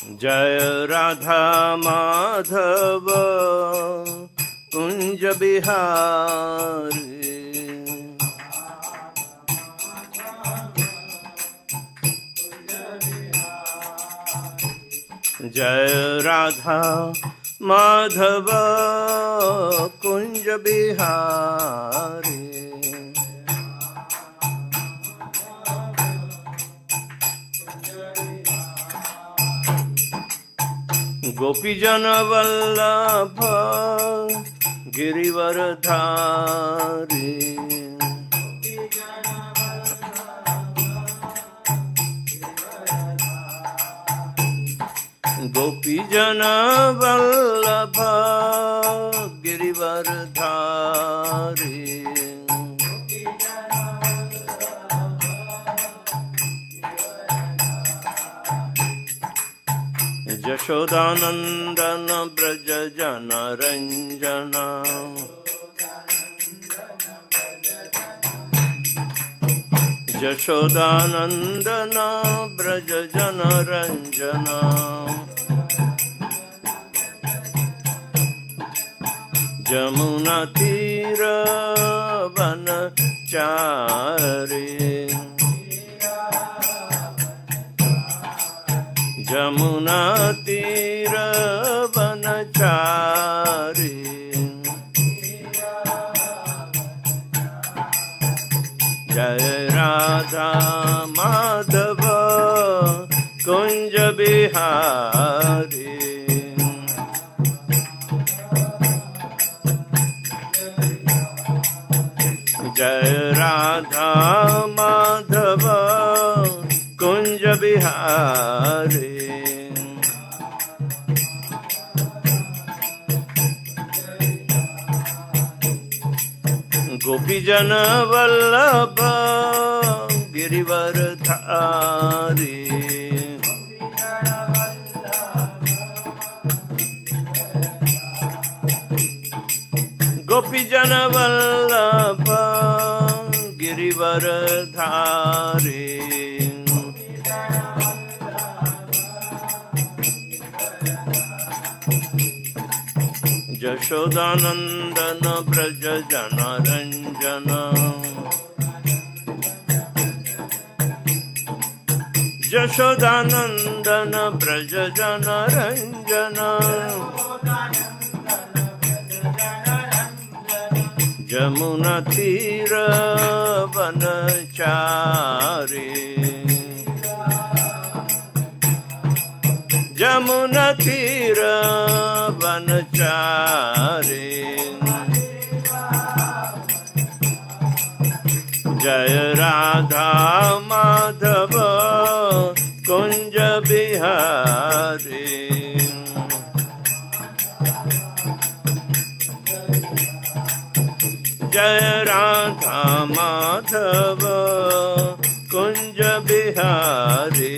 जय राधा माधव कुंज बिहारी। जय राधा माधव कुंज बिहारी। गोपीजन वल्लभ गिरिवरधारी। गोपीजन वल्लभ गिरिवरधारी। यशोदानंदन ब्रज जन रंजन। यशोदानंदन ब्रज जन रंजन। जमुना तीर वनचारी। जमुना तीर वनचारी। जय राधा माधव कुंज बिहारी। जय राधा माधव कुंज बिहारी। गोपीजन वल्लभ गिरिवरधारी। गोपीजन वल्लभ गिरिवरधारी। यशोदानंदन ब्रज जन रंजन। यशोदानंदन ब्रज जन रंजन। जमुना तीर वनचारी। जमुना तीर वनचारी। जय राधा माधव कुंज बिहारी। जय राधा माधव कुंज बिहारी।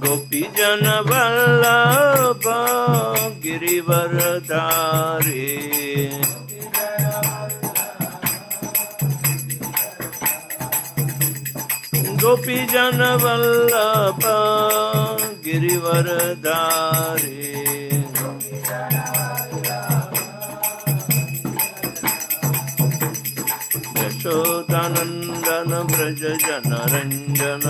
गोपीजन वल्लभ गिरिवरधारी। गोपीजन वल्लभ गिरिवरधारी। यशोदानंदन ब्रज जन रंजन।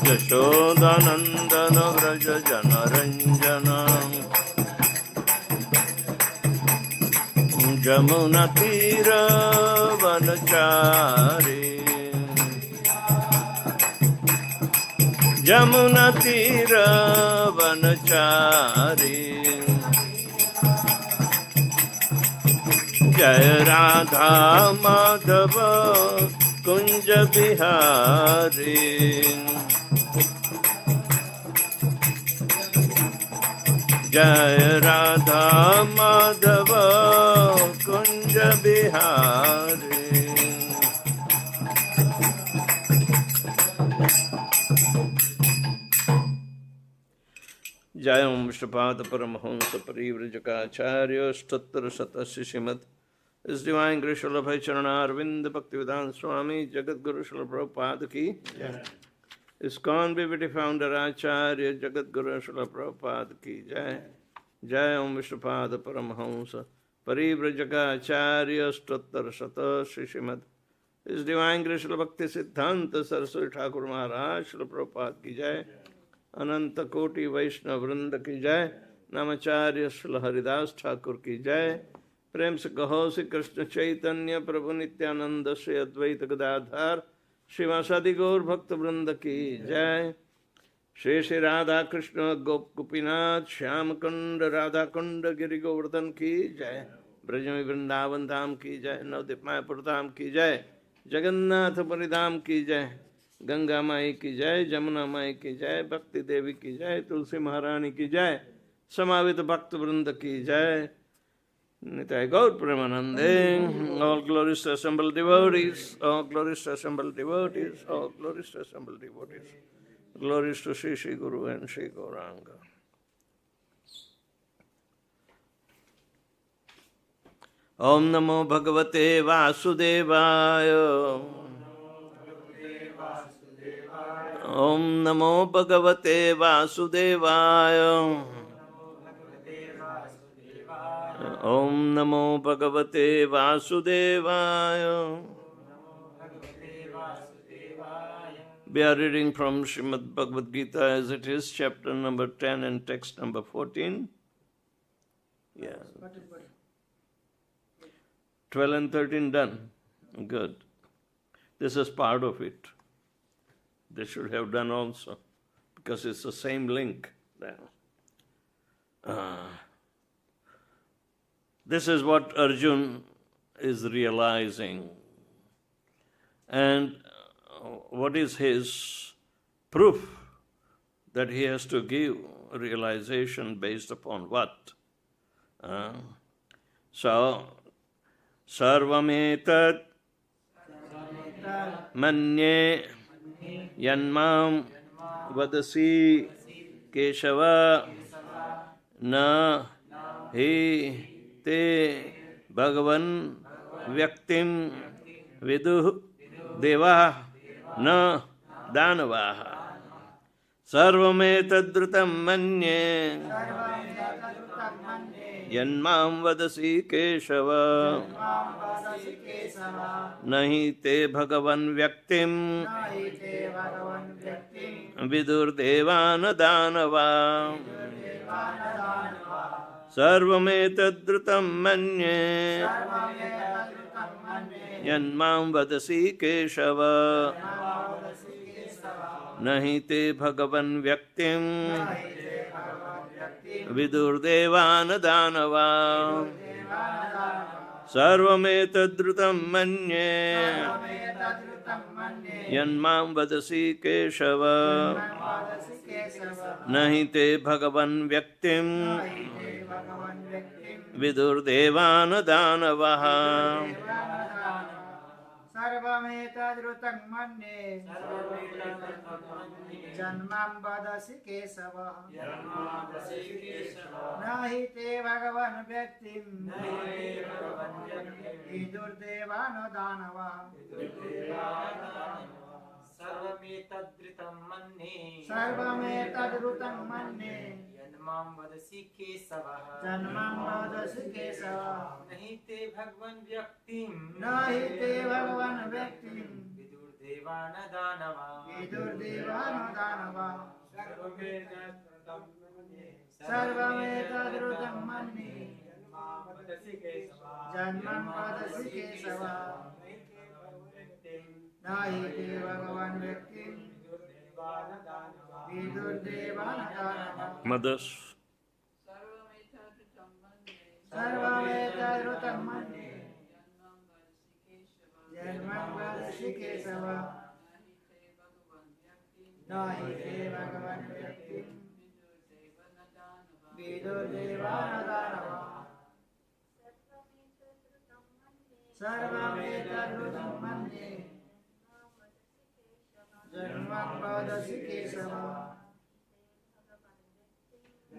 यशोदानंदन ब्रज जन रंजन। जमुना तीर वनचारी। जमुना तीर वनचारी। जय राधा माधव कुंज बिहारी। जय राधा माधव कुंज बिहारी। जय ओम श्रीपाद परमहंस परिव्रजकाचार्य स्तोत्र शतस्य Shrimad His Divine Grace Srila Bhai Charana Arvind Bhaktivedanta Swami Jagat Guru Srila Prabhupada ki Jai. ISKCON BBT Founder Acharya Jagat Guru Srila Prabhupada ki Jai. Jai Om Vishnupada Paramahamsa Parivrajaka Acharya Stottar Sata Shri Srimad His Divine Grace Srila Bhakti Siddhanta Saraswati Thakur Maharaj Srila Prabhupada ki Jai. Ananta Koti Vaishnav Vrinda ki Jai. Namacharya Srila Haridas Thakur ki Jai. प्रेम से कहो श्री कृष्ण चैतन्य प्रभु नित्यानंद श्री अद्वैत गदाधर श्रीवासादि गौर भक्त वृंद की जय। श्री श्री राधा कृष्ण गोप गोपीनाथ श्याम कुंड राधा कुंड गिरि गोवर्धन की जय। ब्रज में वृंदावन धाम की जय। नवद्वीप मायापुर धाम की जय। जगन्नाथ परिधाम की जय। गंगा माई की जय। जमुना माई की जय। भक्ति देवी की जय। तुलसी महारानी की जय। समावित भक्त वृंद की जय। Nitai Gaur Premanande, all glories to assembled devotees, all glories to assembled devotees, all glories to assembled devotees, glories to Sri Sri Guru and Sri Gauranga. Om Namo Bhagavate Vasudevaya. Om Namo Bhagavate Vasudevaya. Om Namo Bhagavate Vasudevaya. We are reading from Srimad Bhagavad-gītā as it is, chapter number 10 and text number 14. Yeah. 12 and 13 done. Good. This is part of it. They should have done also, because it's the same link there. This is what Arjuna is realizing. And what is his proof that he has to give realization based upon what? So, sarvam etad manye yanmam vadasi keśava na hi te bhagavan vyaktim viduḥ devā na dānavāḥ sarvam etad ṛtaṁ manye yanmam vadasi keśava nahi te bhagavan vyaktim vidur devā na dānavāḥ sarvam etad ṛtaṁ manye yanmam vadasi keśava nahi te bhagavan vyaktim vidur devā na dānavāḥ sarvam etad ṛtaṁ manye yanmam vadasi keśava nahi te bhagavan vyaktim vidur devā na dānavāḥ sarvam etad ṛtaṁ manye janmam vadasi keśava nahi te bhagavan vyaktim vidur devā na dānavāḥ sarvam etad ṛtaṁ manye janmam vadasi keśava nahi te bhagavan vyaktim vidur devā na dānavāḥ sarvam etad ṛtaṁ manye janmam vadasi keśava nahi te bhagavan vyaktim vidur devā na dānavāḥ Mothers. sarvam etad ṛtaṁ manye janmam vadasi keśava nahi te bhagavan vyaktim vidur devā na dānavāḥ sarvam etad ṛtaṁ manye janmam vadasi keśava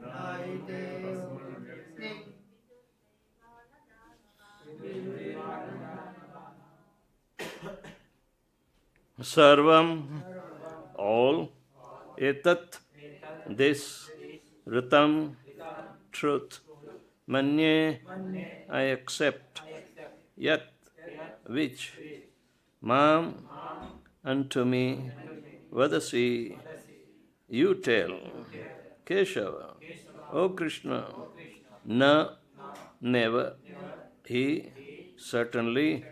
nahi te bhagavan vyaktim vidur devā sarvam, all, etat, this, ṛtam, truth, manye, I accept, yat, which, mam, unto me, vadasi, you tell, keśava, O Kṛṣṇa, na, never, he, certainly,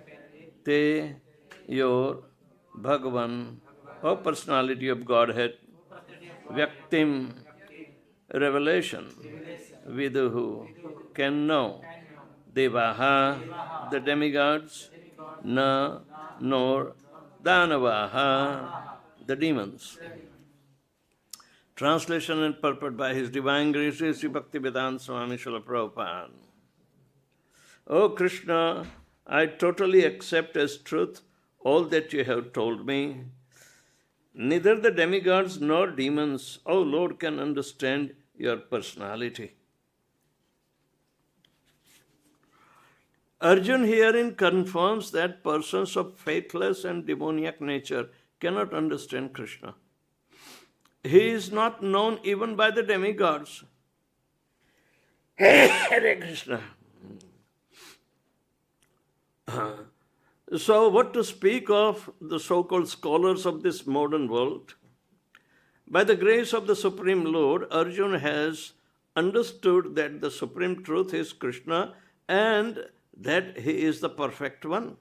te, your, bhagavan, O personality of Godhead, vyaktim, revelation, viduḥ, can know, devāḥ, the demigods, na, nor, dānavāḥ, the demons. Translation and purport by His Divine Grace, Sri Bhaktivedanta Swami Srila Prabhupada. O Kṛṣṇa, I totally accept as truth all that you have told me. Neither the demigods nor demons, O Lord, can understand your personality. Arjuna herein confirms that persons of faithless and demoniac nature cannot understand Kṛṣṇa. He is not known even by the demigods. Hare Krishna. So what to speak of the so-called scholars of this modern world? By the grace of the Supreme Lord, Arjuna has understood that the Supreme Truth is Kṛṣṇa and that He is the perfect one.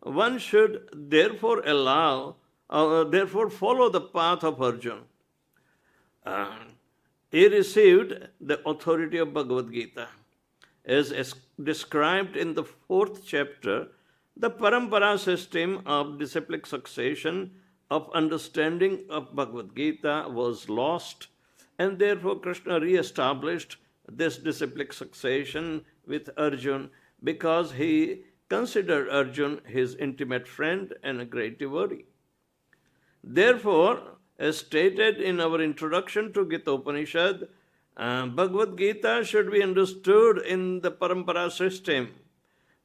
One should therefore follow the path of Arjuna. He received the authority of Bhagavad-gītā. As described in the 4th chapter, the parampara system of disciplic succession of understanding of Bhagavad-gītā was lost, and therefore Kṛṣṇa re-established this disciplic succession with Arjuna because he considered Arjuna his intimate friend and a great devotee. Therefore, as stated in our introduction to Gita Upanishad, Bhagavad-gītā should be understood in the parampara system.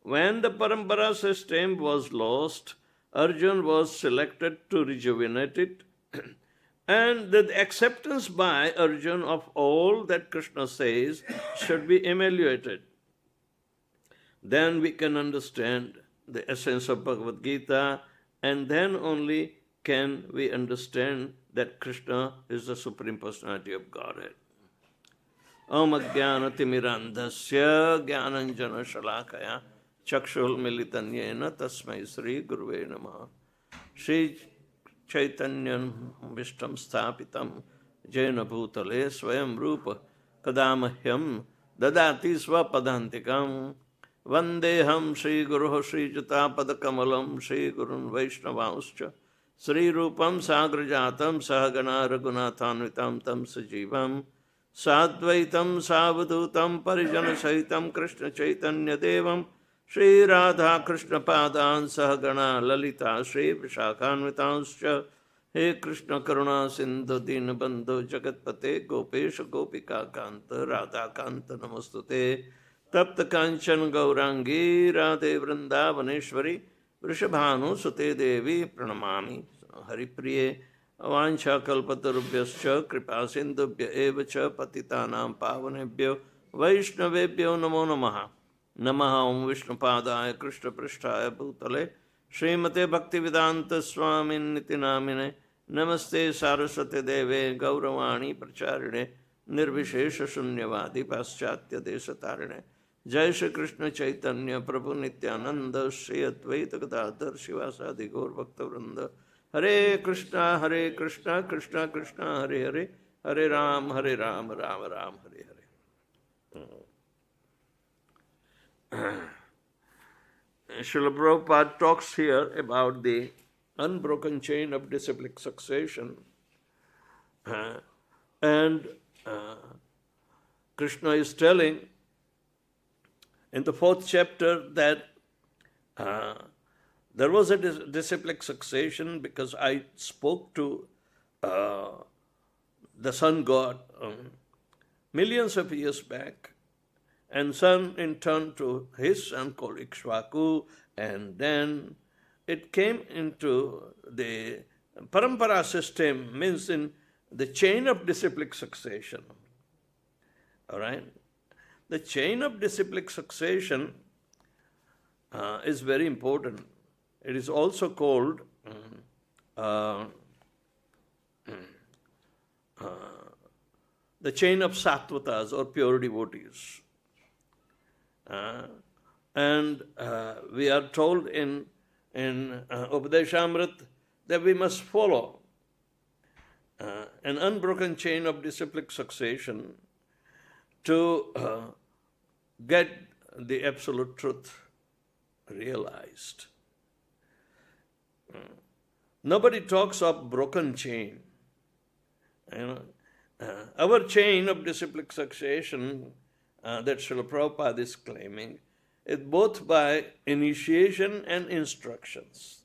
When the parampara system was lost, Arjuna was selected to rejuvenate it, and the acceptance by Arjuna of all that Kṛṣṇa says should be evaluated. Then we can understand the essence of Bhagavad-gītā, and then only can we understand that Kṛṣṇa is the Supreme Personality of Godhead. Om Ajnana-timirandhasya Jnananjana Shalakaya Chakshul Militanyena Tasmai Sri Guruve Namaha. Sri Chaitanyam Vishtam Sthapitam Jena Bhutale Swayam Rupa Kadamahyam Dadati Swapadantikam Vandeham Sri Guruho Sri Jatapad-kamalam Sri Gurun Vaishnavauscha Sri Rupam Sagrajatam Sahagana Raghunathanvitam Tam Sajivam Sadvaitam Savadutam Parijana Sahitam Kṛṣṇa Chaitanya Devam Sri Radha Kṛṣṇa Padan Sahagana Lalita Sri Vishakhanvitanscha He Kṛṣṇa Karuna Sindhu Dinabandhu Jagatpate Gopesha Gopika Kanta Radha Kanta Namastute Tapta Kanchan Gaurangi Radhe Vrindavaneshwari Vrishabhanu Sute Devi Pranamami Hari Priye Avancha Kalpatarubhyascha Kripa Sindhubhya Evacha Patitanam Pavanebhyo Vaishnavebhyo Namo Namaha Namaha Om Vishnupadaya Kṛṣṇa Prishthaya Bhutale Srimate Bhaktivedanta Swami Niti Namine Namaste Saraswate Deve Gauravani Pracharine Nirvishesha Shunyavadi Paschatya Desatarine Jai Shri Kṛṣṇa Chaitanya Prabhu Nityananda Shri Advaita Gadadhar Shivasadi Gaur Bhakta Vrinda Hare Kṛṣṇa Kṛṣṇa Kṛṣṇa Hare Hare Hare Ram Hare Ram Hare Srila Prabhupada talks here about the unbroken chain of disciplic succession, and Kṛṣṇa is telling in the 4th chapter that there was a disciplic succession because I spoke to the sun god millions of years back, and sun in turn to his son called Ikṣvaku, and then it came into the parampara system, means in the chain of disciplic succession. All right? The chain of disciplic succession is very important. It is also called the chain of sattvatas or pure devotees. And we are told in Upadeshamrit that we must follow an unbroken chain of disciplic succession to get the absolute truth realized. Nobody talks of broken chain. Our chain of disciplic succession that Srila Prabhupada is claiming is both by initiation and instructions.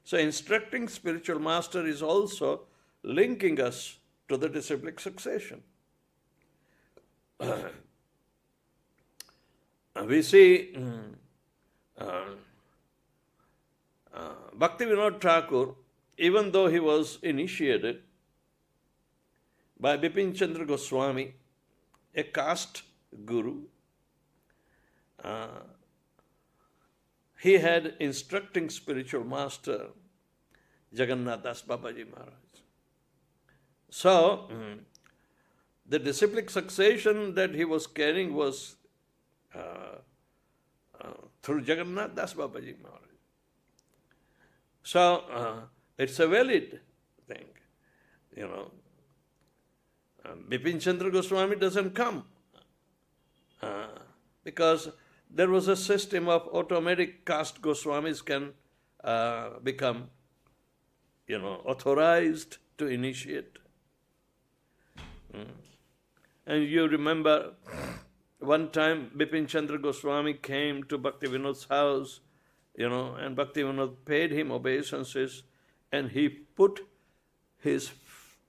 So instructing spiritual master is also linking us to the disciplic succession. We see Bhaktivinoda Thakur, even though he was initiated by Bipin Chandra Goswami, a caste guru, he had instructing spiritual master Jagannath Das Babaji Maharaj. So, the disciplic succession that he was carrying was through Jagannath Das Babaji Maharaj. So, it's a valid thing, Bipin Chandra Goswami doesn't come because there was a system of automatic caste Goswamis can become, authorized to initiate. And you remember one time Bipin Chandra Goswami came to Bhaktivinod's house, and Bhaktivinod paid him obeisances, and he put his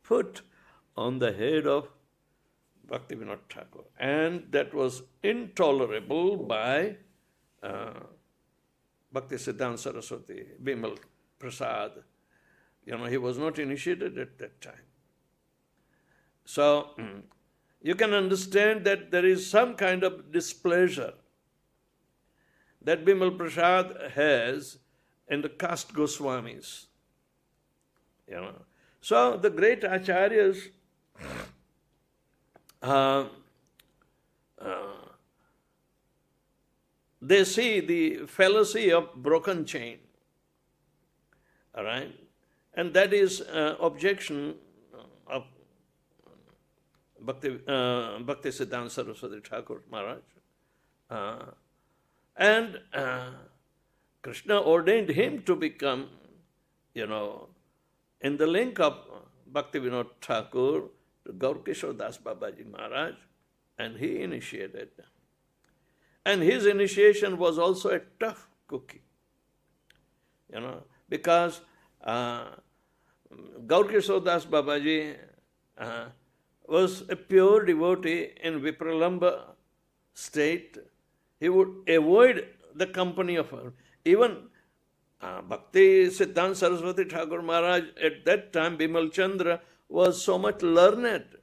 foot on the head of Bhaktivinoda Thakur. And that was intolerable by Bhaktisiddhanta Saraswati, Bimal Prasad. He was not initiated at that time. So, you can understand that there is some kind of displeasure that Bimal Prasad has in the caste Goswamis. So, the great acharyas they see the fallacy of broken chain. All right? And that is objection of Bhaktisiddhanta Saraswati Thakur Maharaj. And Kṛṣṇa ordained him to become, in the link of Bhaktivinoda Thakur to Gaur-Kishore Das Babaji Maharaj, and he initiated. And his initiation was also a tough cookie, because Gaur-Kishore Das Babaji was a pure devotee in Vipralamba state. He would avoid the company of her. Even Bhakti Siddhanta Saraswati Thakur Maharaj, at that time, Bimal Chandra, was so much learned,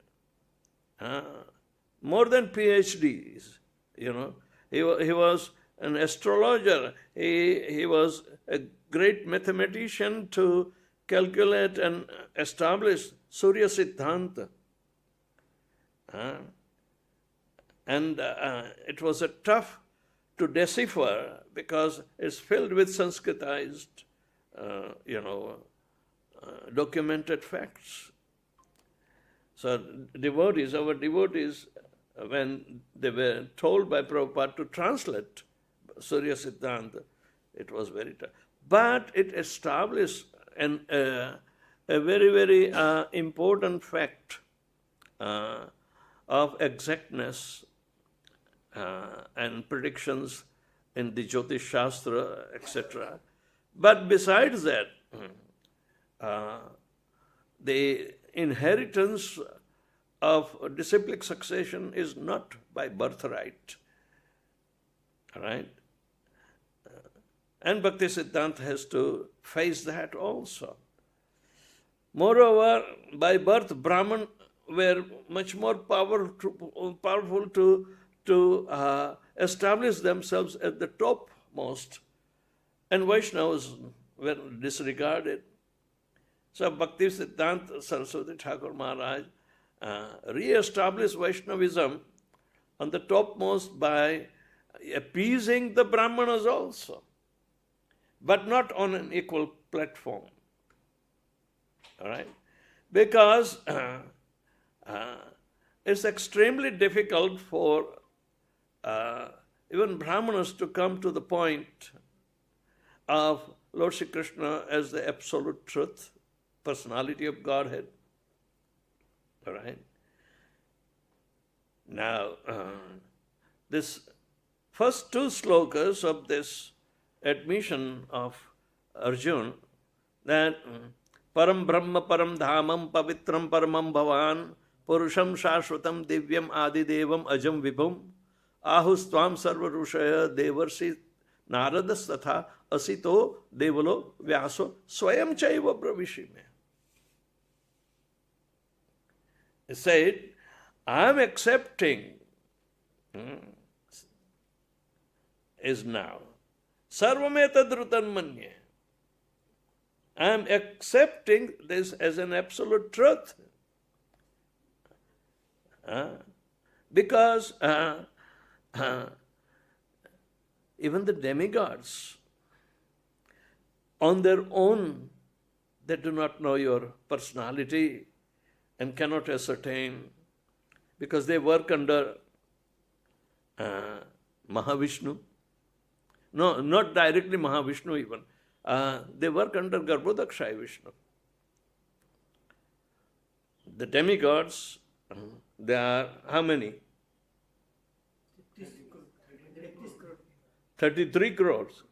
more than PhDs, He was an astrologer. He was a great mathematician to calculate and establish Surya Siddhanta. And it was a tough to decipher because it's filled with Sanskritized, documented facts. So devotees, our devotees, when they were told by Prabhupada to translate Surya Siddhanta, it was very tough. But it established a very, very important fact of exactness and predictions in the Jyotish Shastra, etc. But besides that, the inheritance of disciplic succession is not by birthright. All right? And Bhakti Siddhanta has to face that also. Moreover, by birth, Brahman were much more powerful to establish themselves at the topmost, and Vaishnavas were disregarded. So Bhakti Siddhanta Saraswati Thakur Maharaj re-established Vaishnavism on the topmost by appeasing the Brahmanas also, but not on an equal platform. All right? Because it's extremely difficult for even Brahmanas to come to the point of Lord Shri Kṛṣṇa as the absolute truth, personality of Godhead. All right? Now, this first two slokas of this admission of Arjuna, that param brahma param dhamam pavitram paramam bhavan purusham shashvatam divyam adidevam ajam vibhum ahustvam sarva rushaya devarsi naradas tatha asito devalo vyaso swayam chaiva pravishime. He said, I am accepting is now sarvam etad ṛtaṁ manye. I am accepting this as an absolute truth. Because even the demigods, on their own, they do not know your personality and cannot ascertain, because they work under Mahavishnu. No, not directly Mahavishnu even. They work under Garbhodakshaya Vishnu. The demigods, they are how many? 33 crores.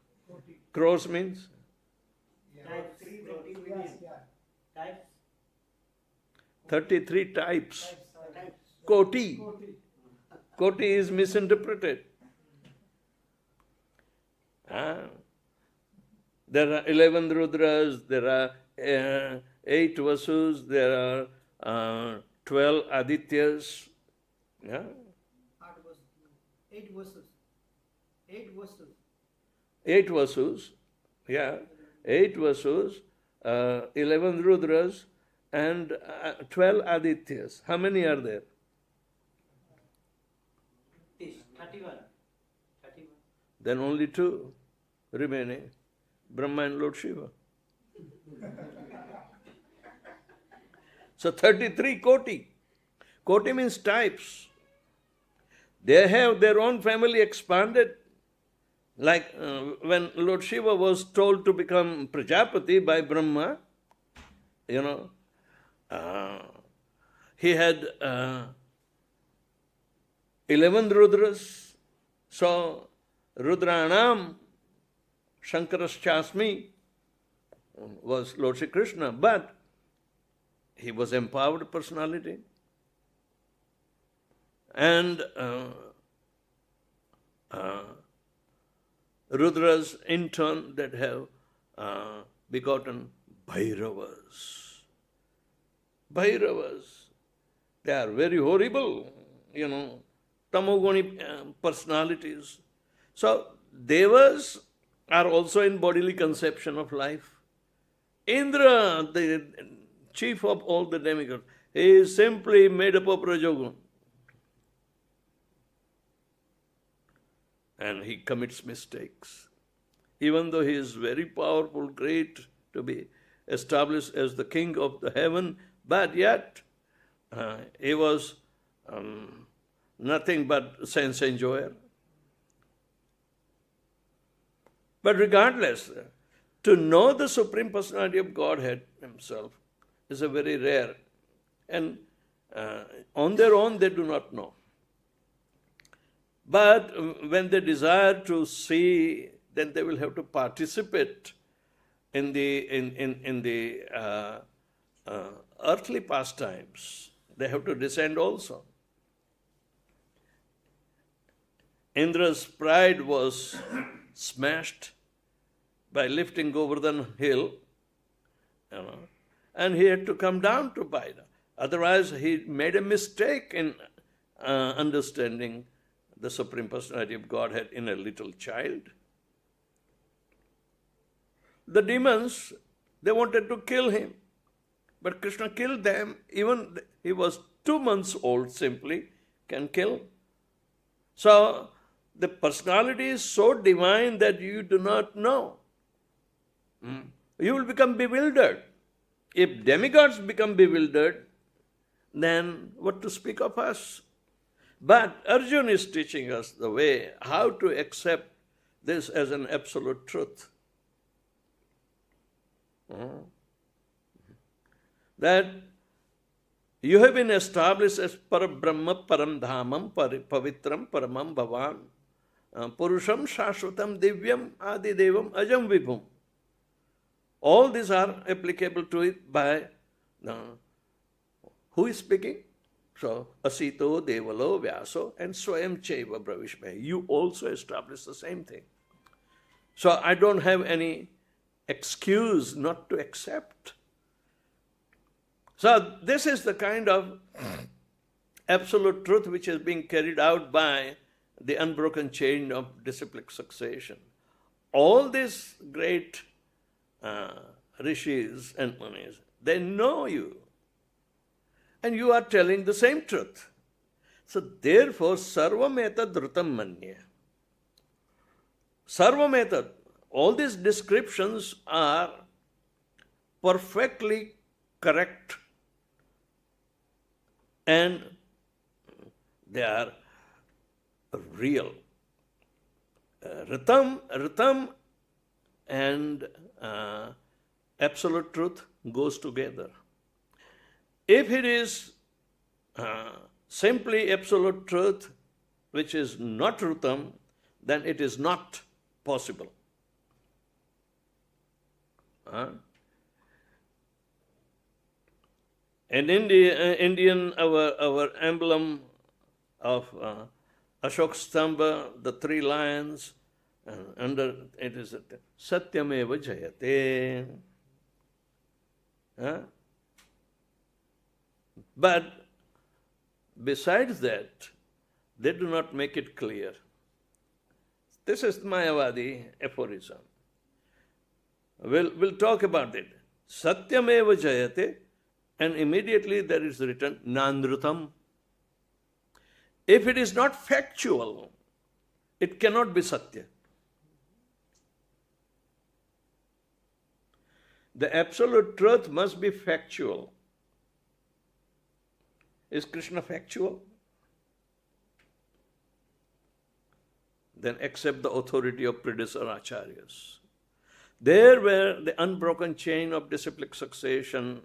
Crores means? 33 types. Koti. Koti is misinterpreted. There are 11 Rudras, there are 8 Vasus, there are 12 Adityas. Yeah? 8 Vasus. 8 Vasus. 8 Vasus, yeah. 8 Vasus, 11 Rudras, and 12 Adityas. How many are there? 31. Then only 2 remaining, Brahma and Lord Shiva. So 33 Koti. Koti means types. They have their own family expanded. Like when Lord Shiva was told to become Prajapati by Brahma, he had 11 Rudras. So Rudranam Shankarashchasmi was Lord Shri Kṛṣṇa, but he was empowered personality. And Rudras in turn that have begotten Bhairavas. Bhairavas, they are very horrible, tamoguni personalities. So devas are also in bodily conception of life. Indra, the chief of all the demigods, he is simply made up of Rajogun. And he commits mistakes. Even though he is very powerful, great, to be established as the king of the heaven, but yet he was nothing but sense enjoyer. But regardless, to know the Supreme Personality of Godhead himself is a very rare. And on their own they do not know. But when they desire to see, then they will have to participate in the earthly pastimes. They have to descend also. Indra's pride was smashed by lifting Govardhan hill, and he had to come down to Vyasa. Otherwise, he made a mistake in understanding the Supreme Personality of Godhead in a little child. The demons, they wanted to kill him, but Kṛṣṇa killed them. Even he was 2 months old, simply can kill. So the personality is so divine that you do not know. You will become bewildered. If demigods become bewildered, then what to speak of us? But Arjuna is teaching us the way how to accept this as an absolute truth. That you have been established as Parabrahma, Param Dhamam, Pavitram, Paramam Bhavan, Purusham, Shashvatam, Divyam, Adi Devam, Ajam Vibhum. All these are applicable to it by who is speaking? So, Asito, Devalo, Vyaso, and Swayam Chaiva Bravishme. You also establish the same thing. So, I don't have any excuse not to accept. So, this is the kind of absolute truth which is being carried out by the unbroken chain of disciplic succession. All these great rishis and munis, they know you. And you are telling the same truth. So therefore, sarvam etad ṛtaṁ manye. Sarvam etad. All these descriptions are perfectly correct and they are real. ṛtaṁ and absolute truth goes together. If it is simply absolute truth, which is not ṛtaṁ, then it is not possible. In Indian, our emblem of Ashok Stamba, the 3 lions, under it is Satyameva Jayate. But besides that, they do not make it clear. This is Mayavadi aphorism. We'll talk about it. Satyameva Jayate, and immediately there is written Nandrutam. If it is not factual, it cannot be Satya. The absolute truth must be factual. Is Kṛṣṇa factual? Then accept the authority of predecessor acharyas. There where the unbroken chain of disciplic succession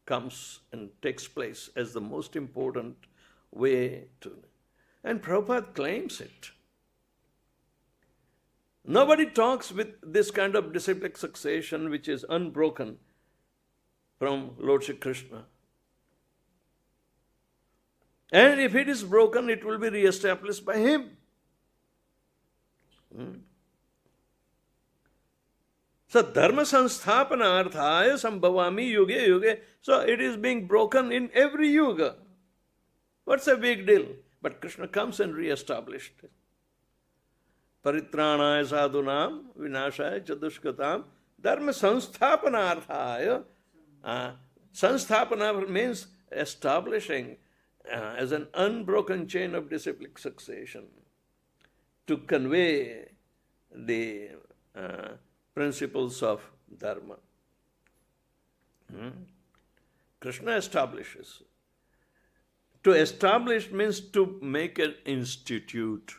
comes and takes place as the most important way to... And Prabhupada claims it. Nobody talks with this kind of disciplic succession which is unbroken from Lord Shri Kṛṣṇa. And if it is broken, it will be re-established by him. So, dharma sansthapanarthaya sambhavami yuge yuge. So, it is being broken in every yuga. What's a big deal? But Kṛṣṇa comes and re-established it. Paritranaya sadhunam vinashaya chadushkatam dharma sansthapanarthaya. Sanstapana means establishing as an unbroken chain of disciplic succession to convey the principles of dharma. Kṛṣṇa establishes. To establish means to make an institute.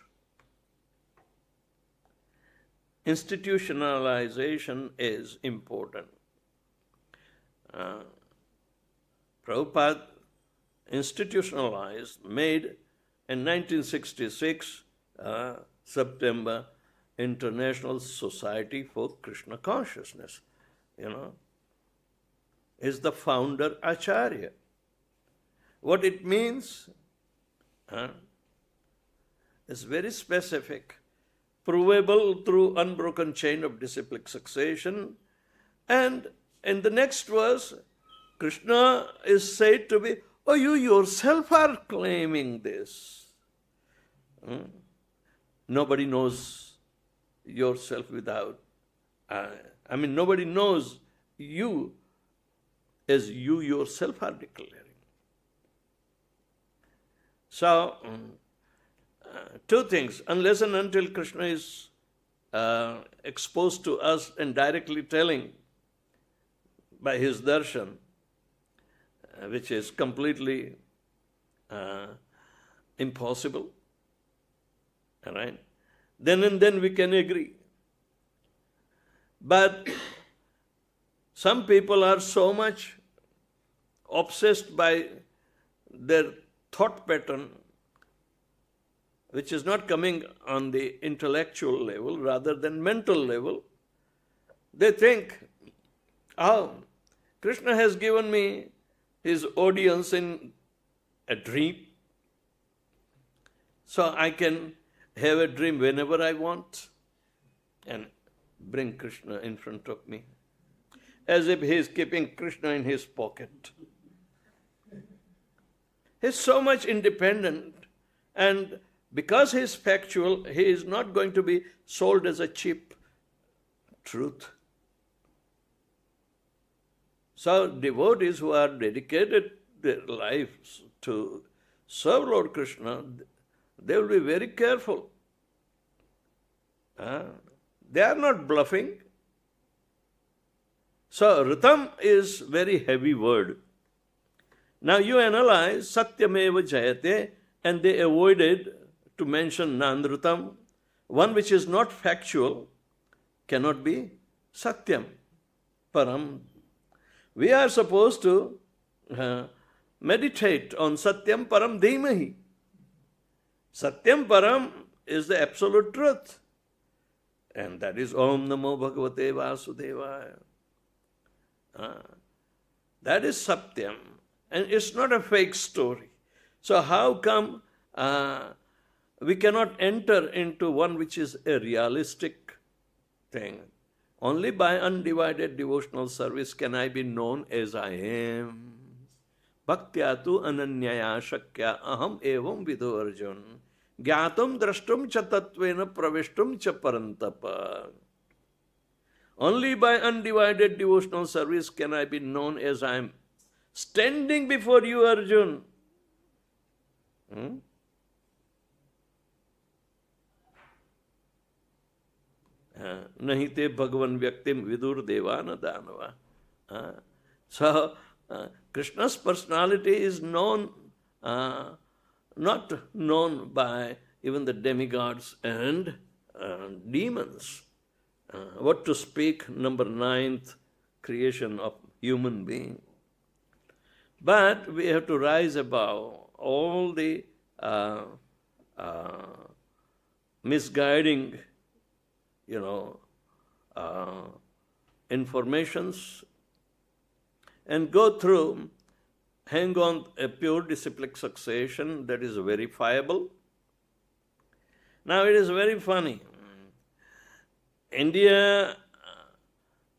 Institutionalization is important. Prabhupada institutionalized, made in 1966, September, International Society for Kṛṣṇa Consciousness. Is the founder Acharya. What it means is very specific. provable through unbroken chain of disciplic succession. And in the next verse, Kṛṣṇa is said to be, oh, you yourself are claiming this. Nobody knows yourself without. Nobody knows you as you yourself are declaring. So, two things. Unless and until Kṛṣṇa is exposed to us and directly telling by his darshan, which is completely impossible, all right? Then and then we can agree. But some people are so much obsessed by their thought pattern, which is not coming on the intellectual level rather than mental level. They think, oh, Kṛṣṇa has given me his audience in a dream, so I can have a dream whenever I want and bring Kṛṣṇa in front of me, as if he is keeping Kṛṣṇa in his pocket. He's so much independent, and because he is factual, he is not going to be sold as a cheap truth. So devotees who are dedicated their lives to serve Lord Kṛṣṇa, they will be very careful. They are not bluffing. So ṛtam is very heavy word. Now you analyze satyameva jayate, and they avoided to mention nan-ṛtam. One which is not factual cannot be satyam, param. We are supposed to meditate on satyam param dhimahi. Satyam param is the absolute truth. And that is Om Namo Bhagavate Vasudevaya. That is satyam. And it's not a fake story. So how come we cannot enter into one which is a realistic thing? Only by undivided devotional service can I be known as I am. Bhaktya tu ananyaya shakya aham evam vidur Arjun. Gyātam drashtum cha tattvena pravishtum cha parantapa. Only by undivided devotional service can I be known as I am. Standing before you, Arjun. Nahi te bhagavan vyaktim vidur devā na dānavāḥ. So, Kṛṣṇa's personality is known, not known by even the demigods and demons. What to speak, number 9th creation of human being. But we have to rise above all the misguiding, informations and go through, hang on a pure disciplic succession that is verifiable. Now it is very funny. India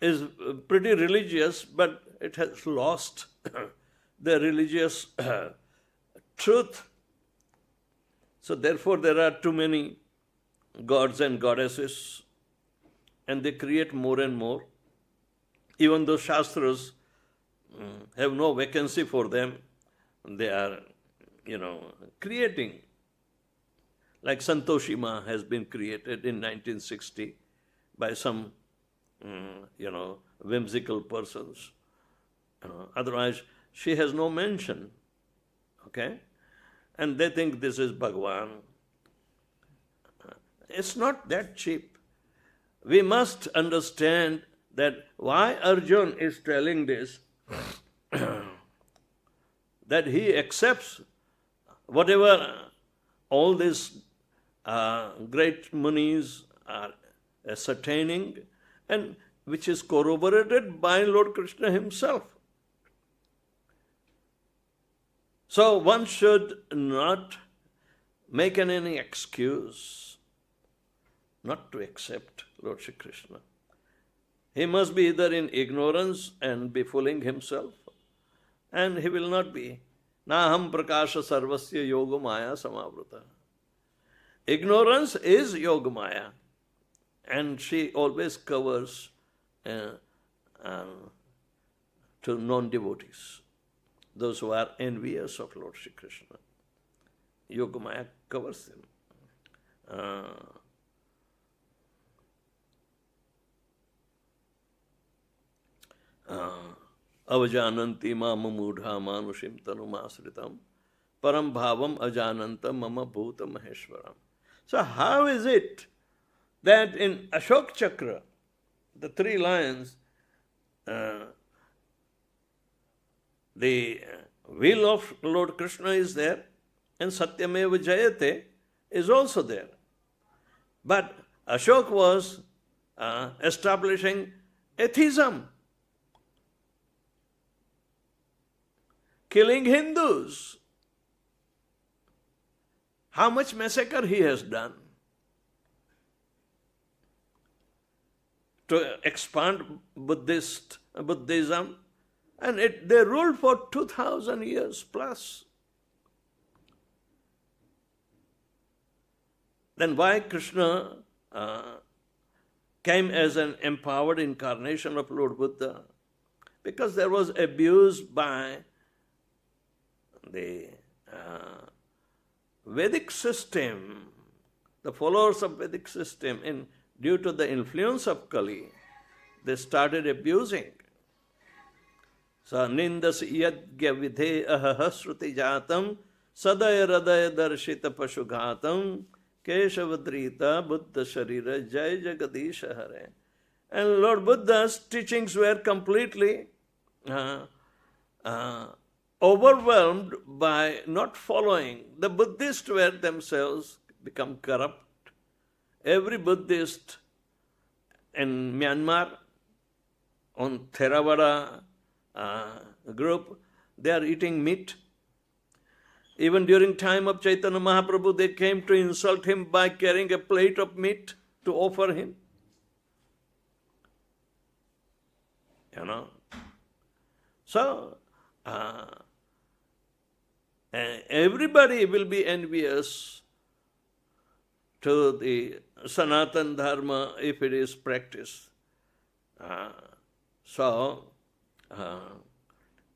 is pretty religious, but it has lost the religious truth. So therefore there are too many gods and goddesses, and they create more and more. Even though Shastras have no vacancy for them, they are, creating. Like Santoshima has been created in 1960 by some, whimsical persons. Otherwise, she has no mention, okay? And they think this is Bhagwan. It's not that cheap. We must understand that why Arjuna is telling this, that he accepts whatever all these great munis are ascertaining, and which is corroborated by Lord Kṛṣṇa himself. So one should not make any excuse not to accept Lord Shri Krishna. He must be either in ignorance and be fooling himself, and he will not be. Naham prakasha sarvasya yoga maya samavruta. Ignorance is yoga maya, and she always covers to non-devotees, those who are envious of Lord Shri Krishna. Yoga maya covers them. Avajananti mama mudha manushim tanumasritam param bhavam ajananta mama bhuta maheshwaram. So how is it that in Ashok Chakra, the three lions, the will of Lord Krishna is there, and Satyameva Jayate is also there. But Ashok was establishing atheism, killing Hindus. How much massacre he has done to expand Buddhism, and they ruled for 2000 years plus. Then why Krishna came as an empowered incarnation of Lord Buddha? Because there was abuse by the Vedic system, the followers of Vedic system, and due to the influence of Kali, they started abusing. So, nindas yadgya vidhe ahaha sruti jatam sadaya radaya darshita pashughatam keśava drita buddha sharira jai jagadisha hare. And Lord Buddha's teachings were completely overwhelmed by not following. The Buddhists were themselves become corrupt. Every Buddhist in Myanmar, on Theravada group, they are eating meat. Even during time of Chaitanya Mahaprabhu, they came to insult him by carrying a plate of meat to offer him. You know. So, everybody will be envious to the Sanatana Dharma if it is practiced.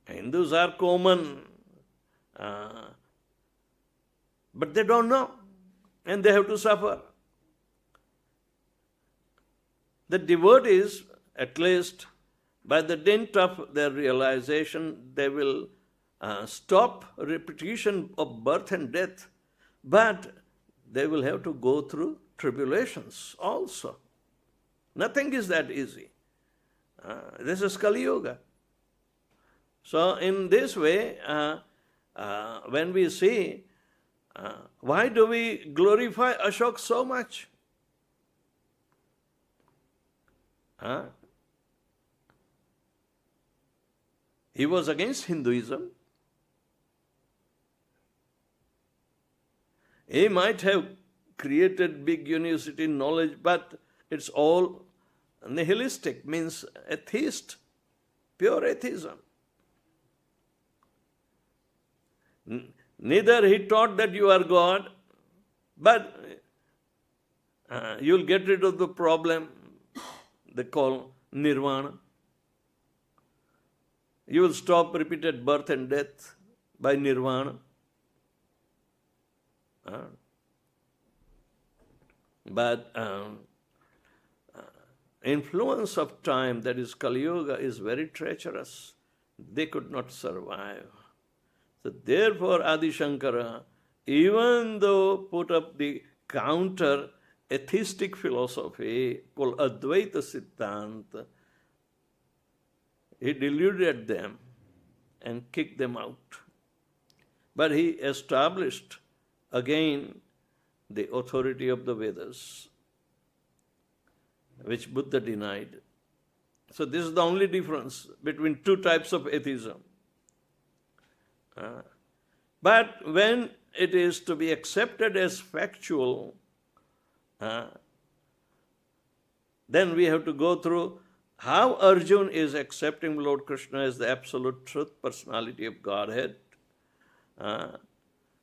Hindus are common, but they don't know, and they have to suffer. The devotees, at least by the dint of their realization, they will stop repetition of birth and death, but they will have to go through tribulations also. Nothing is that easy. This is Kali Yuga. So in this way, when we see, why do we glorify Ashok so much? He was against Hinduism. He might have created big university knowledge, but it's all nihilistic, means atheist, pure atheism. Neither he taught that you are God, but you'll get rid of the problem they call nirvana. You will stop repeated birth and death by nirvana. But influence of time, that is Kali Yuga, is very treacherous. They could not survive. So therefore Adi Shankara, even though put up the counter atheistic philosophy called Advaita Siddhanta, he deluded them and kicked them out. But he established again the authority of the Vedas, which Buddha denied. So this is the only difference between two types of atheism. But when it is to be accepted as factual, Then we have to go through how Arjuna is accepting Lord Kṛṣṇa as the absolute truth, personality of Godhead.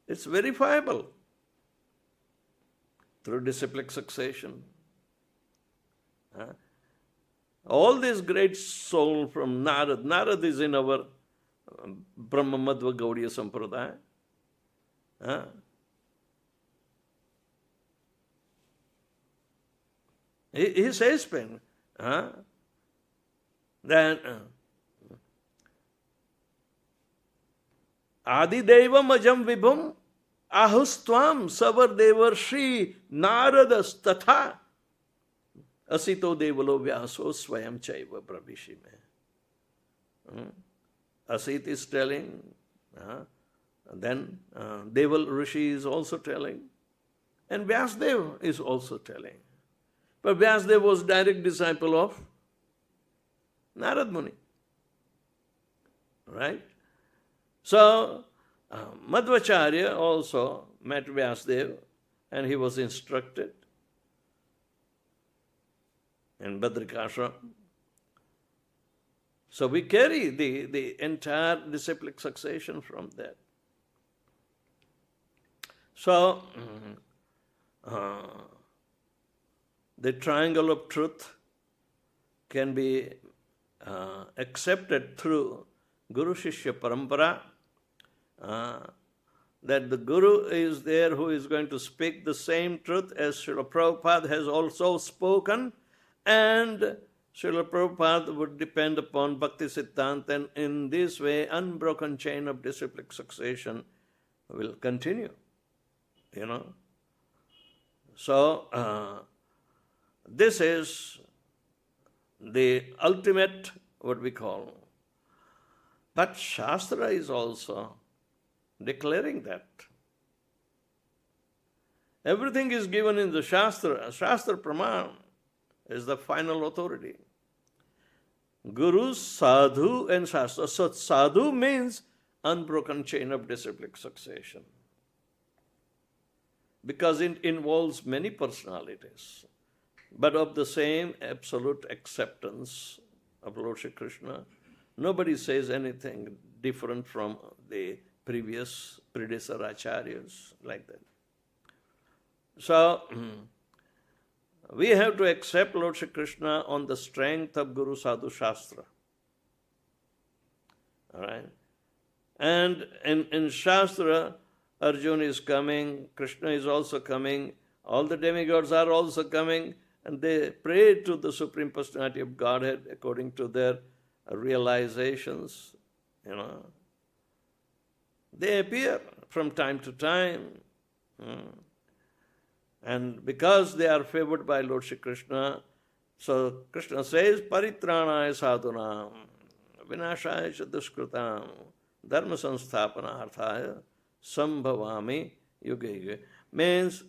It's verifiable through disciplic succession. All these great souls from Narad is in our Brahma Madhva Gaudiya Sampradaya. He says, that Adidevam ajam vibhum ahustvam savar devarshi naradas tatha asito devalo vyaso swayam chaiva pravishime. Asit is telling, then Deval Rishi is also telling, and Vyasadeva is also telling. But Vyasadeva was direct disciple of Narad Muni. Right? So, Madhvacharya also met Vyasadeva and he was instructed in Badrikashram. So we carry the entire disciplic succession from that. So, the triangle of truth can be accepted through Guru Shishya Parampara, that the Guru is there who is going to speak the same truth as Srila Prabhupada has also spoken, and Srila Prabhupada would depend upon Bhakti Siddhanta, and in this way unbroken chain of disciplic succession will continue. So, this is the ultimate, what we call. But Shastra is also declaring that. Everything is given in the Shastra. Shastra Praman is the final authority. Guru, Sadhu and Shastra. So Sadhu means unbroken chain of disciplic succession. Because it involves many personalities, but of the same absolute acceptance of Lord Shri Kṛṣṇa. Nobody says anything different from the previous predecessor acharyas, like that. So, we have to accept Lord Shri Kṛṣṇa on the strength of Guru Sadhu Shastra. All right? And in Shastra, Arjuna is coming, Kṛṣṇa is also coming, all the demigods are also coming, and they pray to the Supreme Personality of Godhead according to their realizations. They appear from time to time. And because they are favored by Lord Shri Kṛṣṇa, so Kṛṣṇa says, Paritranaya sadhunam, vinashaya cha dushkritam, dharma sansthapanarthaya, sambhavami yuge yuge. Means,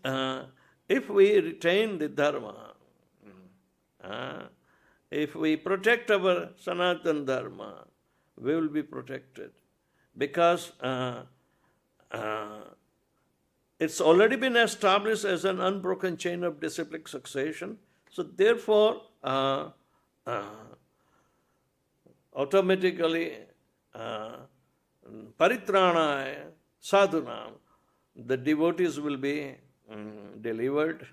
if we retain the dharma, if we protect our Sanatana Dharma, we will be protected. Because it's already been established as an unbroken chain of disciplic succession. So therefore, automatically, paritranaya sadhunam, the devotees will be delivered.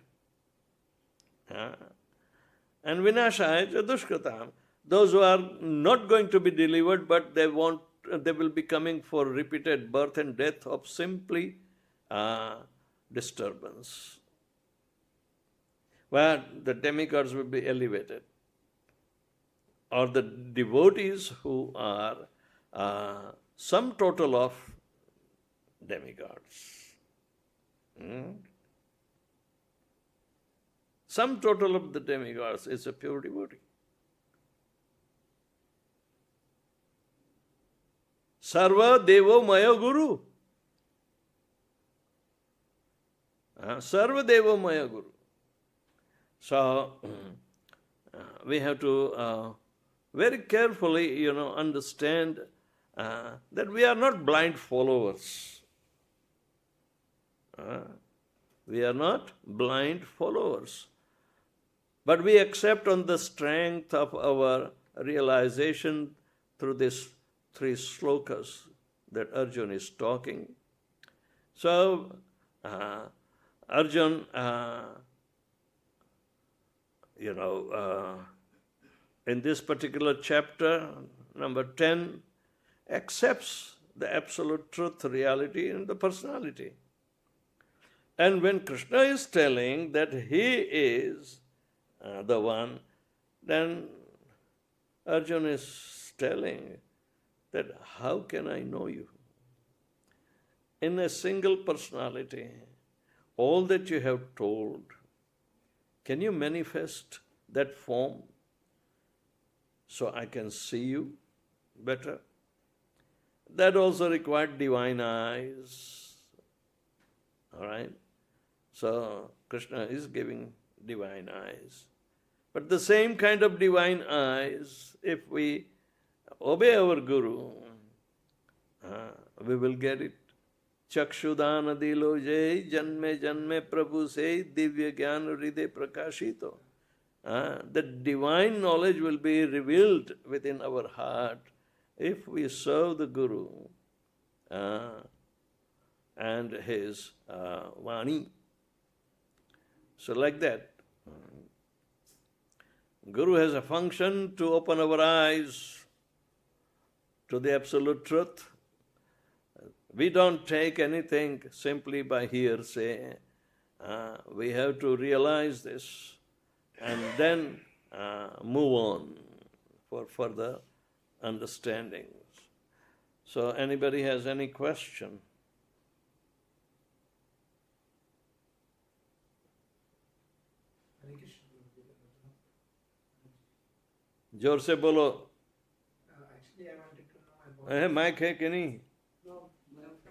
And vinashaya dushkritam, those who are not going to be delivered, but they will be coming for repeated birth and death of simply disturbance. Where the demigods will be elevated. Or the devotees who are sum total of demigods. Sum total of the demigods is a pure devotee. Sarva devo maya guru. Sarva devo maya guru. So, we have to very carefully, understand that we are not blind followers. We are not blind followers. But we accept on the strength of our realization through these 3 slokas that Arjuna is talking. So, Arjuna, in this particular chapter, number 10, accepts the absolute truth, reality, and the personality. And when Kṛṣṇa is telling that he is the one, then Arjuna is telling that how can I know you? In a single personality, all that you have told, can you manifest that form so I can see you better? That also required divine eyes. All right? So Kṛṣṇa is giving divine eyes. But the same kind of divine eyes, if we obey our Guru, we will get it. Chakshudana dilo jai janme janme prabhu se divya jnana hriday prakashito. The divine knowledge will be revealed within our heart if we serve the Guru and his Vani. So like that, Guru has a function to open our eyes to the absolute truth. We don't take anything simply by hearsay. We have to realize this and then move on for further understandings. So anybody has any question? जोर से बोलो. Actually, I wanted to know about. Mic है कि नहीं? No, wanted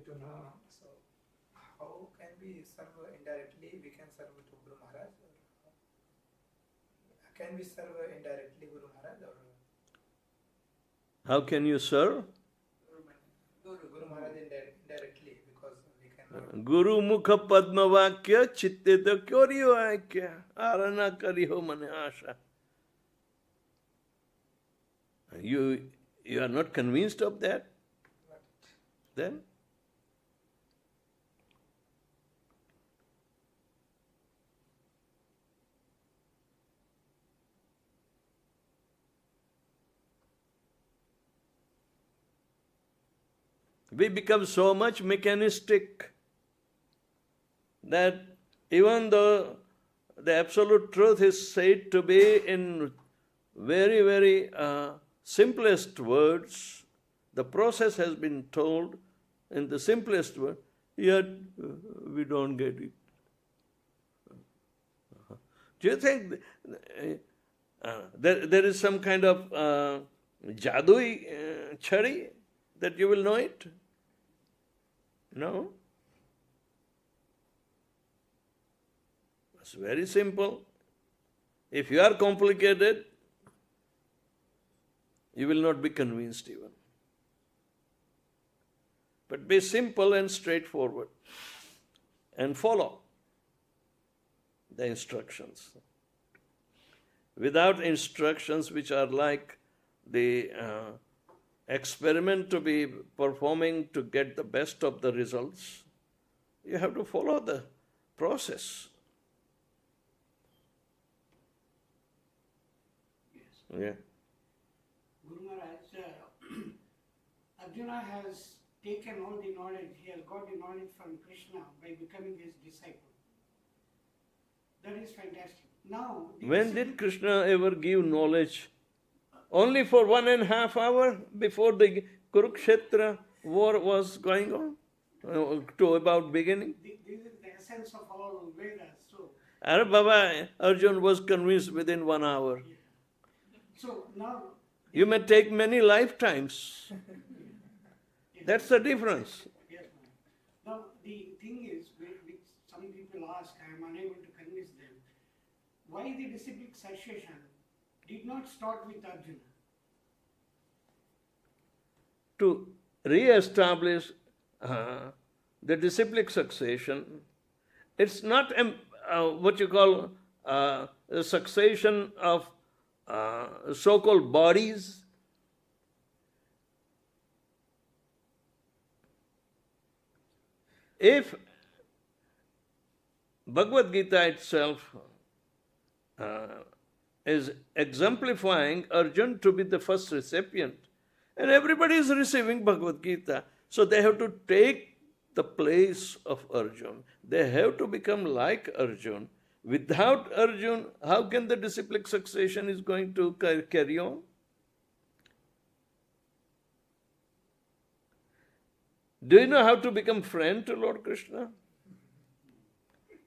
to know. So, how can we serve indirectly? We can serve to Guru Maharaj. Can we serve indirectly Guru Maharaj? Or How can you serve? Guru Maharaj indirectly, because we can. Guru mukha padma vakya chitte to kyoriyo aikya arana kariho mane asha. You are not convinced of that? Then? We become so much mechanistic that even though the absolute truth is said to be in very, very simplest words, the process has been told in the simplest word, yet we don't get it. Do you think there is some kind of jadui chari that you will know it? No? It's very simple. If you are complicated, you will not be convinced even. But be simple and straightforward and follow the instructions. Without instructions which are like the experiment to be performing to get the best of the results, you have to follow the process. Yes. Yeah. Guru Maharaj, Arjuna has taken all the knowledge, he has got the knowledge from Kṛṣṇa by becoming his disciple. That is fantastic. Now, when did Kṛṣṇa ever give knowledge? Only for 1.5 hours before the Kurukshetra war was going on? To about beginning? This is the essence of all Vedas. So, Baba, Arjuna was convinced within 1 hour. so now, You may take many lifetimes. That's the difference. yes, ma'am. Now, the thing is, which some people ask, I am unable to convince them, why the disciplic succession did not start with Arjuna? To re-establish the disciplic succession, it's not what you call a succession of so-called bodies. If Bhagavad-gītā itself is exemplifying Arjuna to be the first recipient, and everybody is receiving Bhagavad-gītā, so they have to take the place of Arjuna. They have to become like Arjuna. Without Arjuna, how can the disciplic succession is going to carry on? Do you know how to become friend to Lord Kṛṣṇa?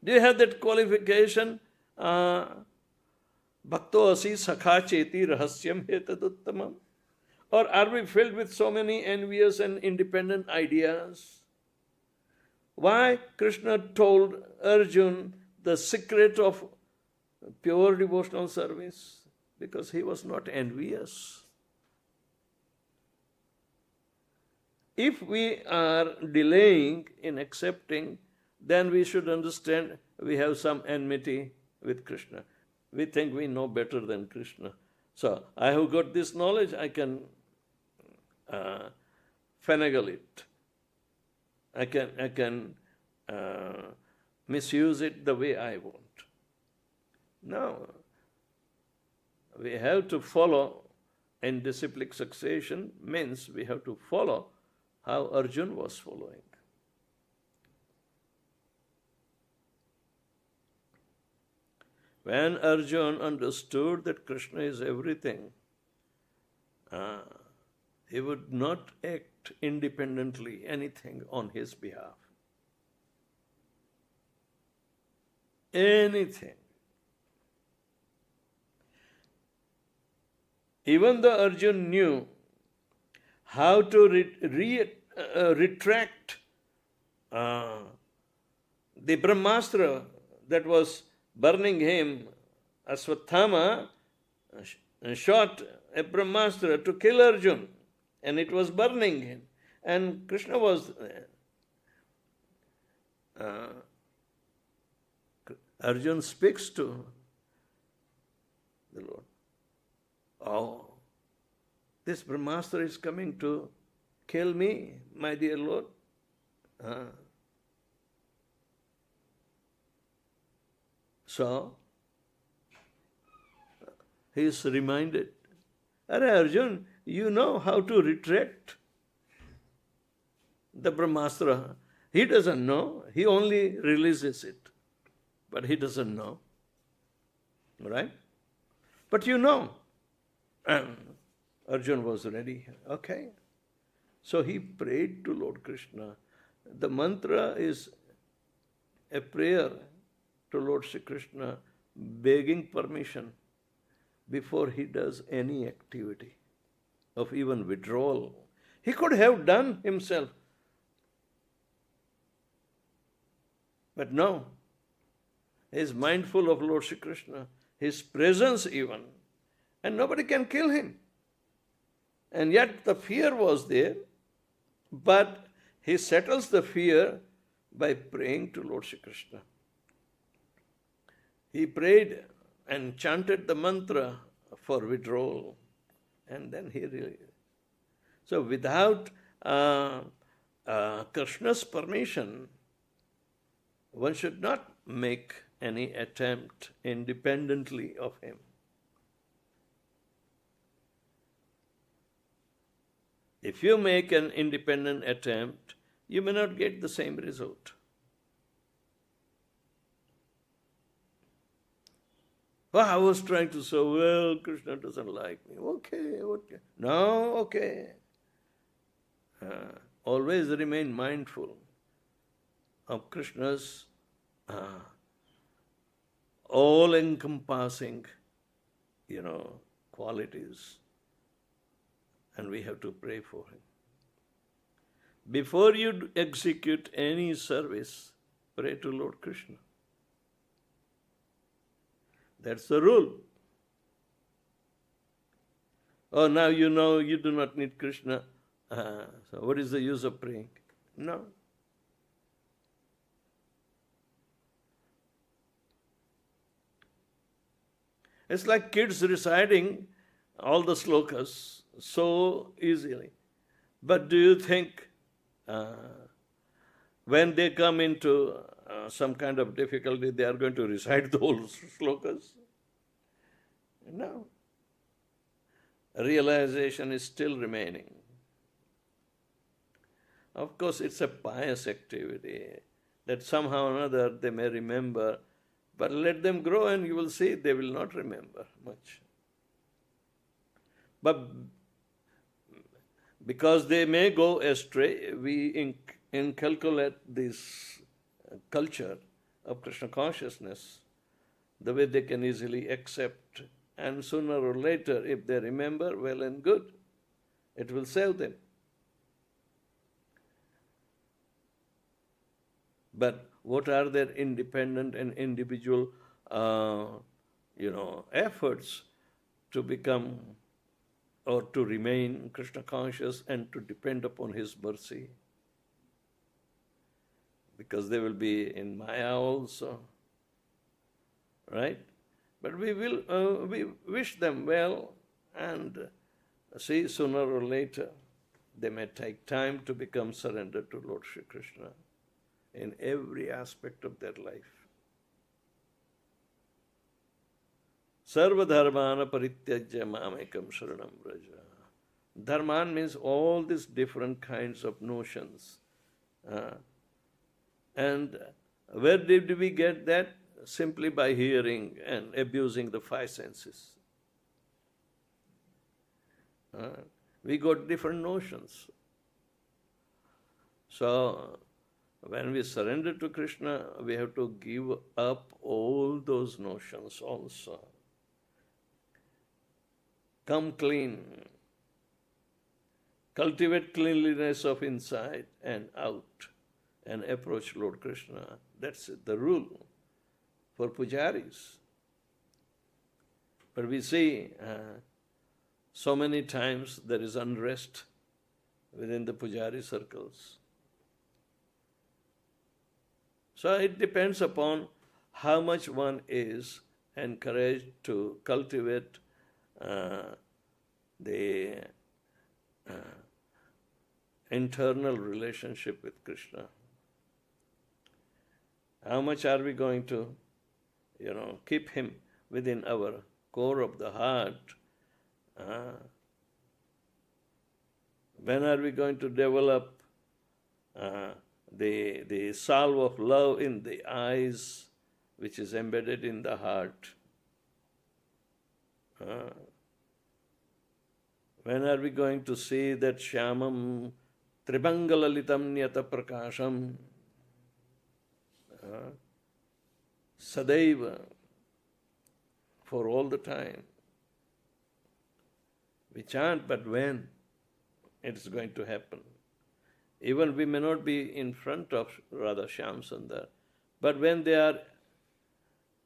Do you have that qualification? Bhakto asi sakha cheti rahasyam etad ṛtaṁ. Or are we filled with so many envious and independent ideas? Why Kṛṣṇa told Arjuna the secret of pure devotional service? Because he was not envious. If we are delaying in accepting, then we should understand we have some enmity with Kṛṣṇa. We think we know better than Kṛṣṇa. So I have got this knowledge, I can finagle it. I can misuse it the way I want. No. We have to follow in disciplic succession, means we have to follow how Arjuna was following. When Arjuna understood that Kṛṣṇa is everything, he would not act independently anything on his behalf. Anything. Even though Arjuna knew how to retract the Brahmastra that was burning him, Aswathama shot a Brahmastra to kill Arjuna, and it was burning him. And Kṛṣṇa was Arjuna speaks to the Lord. Oh, this Brahmastra is coming to kill me, my dear Lord. So, he is reminded, Arre Arjuna, you know how to retract the Brahmastra. He doesn't know, he only releases it. But he doesn't know. Right? But you know. Arjuna was ready. Okay. So he prayed to Lord Kṛṣṇa. The mantra is a prayer to Lord Sri Kṛṣṇa, begging permission before he does any activity of even withdrawal. He could have done himself. But no. He is mindful of Lord Sri Kṛṣṇa, his presence even, and nobody can kill him. And yet the fear was there, but he settles the fear by praying to Lord Sri Kṛṣṇa. He prayed and chanted the mantra for withdrawal, and then he really... So without Kṛṣṇa's permission, one should not make any attempt independently of him. If you make an independent attempt, you may not get the same result. Well, I was trying to say, well, Kṛṣṇa doesn't like me. Okay. No, okay. Always remain mindful of Kṛṣṇa's all-encompassing, qualities. And we have to pray for him. Before you execute any service, pray to Lord Kṛṣṇa. That's the rule. Oh, now you know you do not need Kṛṣṇa. So what is the use of praying? No. It's like kids reciting all the slokas so easily. But do you think when they come into some kind of difficulty, they are going to recite the whole slokas? No. Realization is still remaining. Of course, it's a pious activity that somehow or another they may remember, but let them grow and you will see they will not remember much. But because they may go astray, we inculcate this culture of Krishna consciousness the way they can easily accept, and sooner or later, if they remember, well and good, it will save them. But what are their independent and individual, efforts to become or to remain Krishna conscious and to depend upon His mercy? Because they will be in Maya also, right? But we wish them well, and see, sooner or later, they may take time to become surrendered to Lord Shri Krishna in every aspect of their life. Sarva dharmana parityajya mamekam sharanam vraja. Dharman means all these different kinds of notions. And where did we get that? Simply by hearing and abusing the five senses. We got different notions. So, when we surrender to Krishna, we have to give up all those notions also. Come clean. Cultivate cleanliness of inside and out and approach Lord Krishna. That's the rule for pujaris. But we see so many times there is unrest within the pujari circles. So it depends upon how much one is encouraged to cultivate the internal relationship with Krishna. How much are we going to, keep Him within our core of the heart? When are we going to develop the salve of love in the eyes, which is embedded in the heart? When are we going to see that Shyamam Tribangalalitam Nyata Prakasham Sadaiva, for all the time? We chant, but when it's going to happen? Even we may not be in front of Radha Shyam Sundar, but when they are,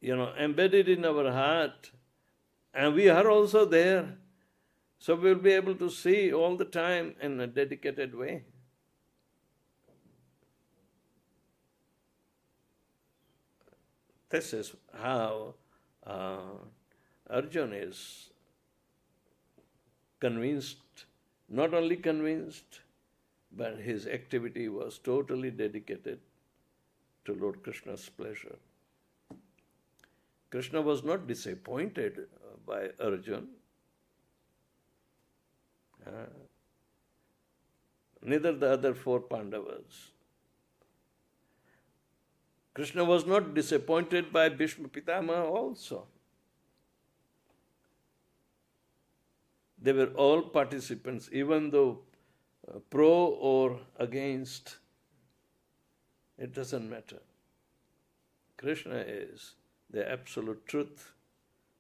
embedded in our heart, and we are also there, so we'll be able to see all the time in a dedicated way. This is how Arjuna is convinced, not only convinced, but his activity was totally dedicated to Lord Krishna's pleasure. Krishna was not disappointed by Arjuna. Neither the other four Pandavas. Krishna was not disappointed by Bhishma Pitama also. They were all participants, even though pro or against, it doesn't matter. Krishna is the absolute truth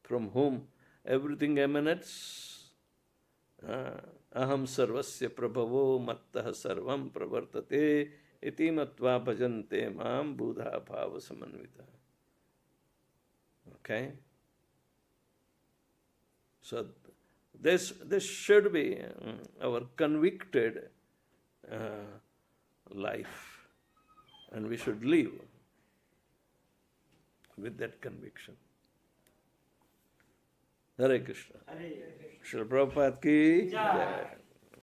from whom everything emanates. Aham sarvasya prabhavo mattah sarvam pravartate iti matva bhajante mam buddha bhava samanvita. Okay? So this should be our convicted life, and we should live with that conviction. Hare Krishna. Hare Srila Prabhupada ki jai.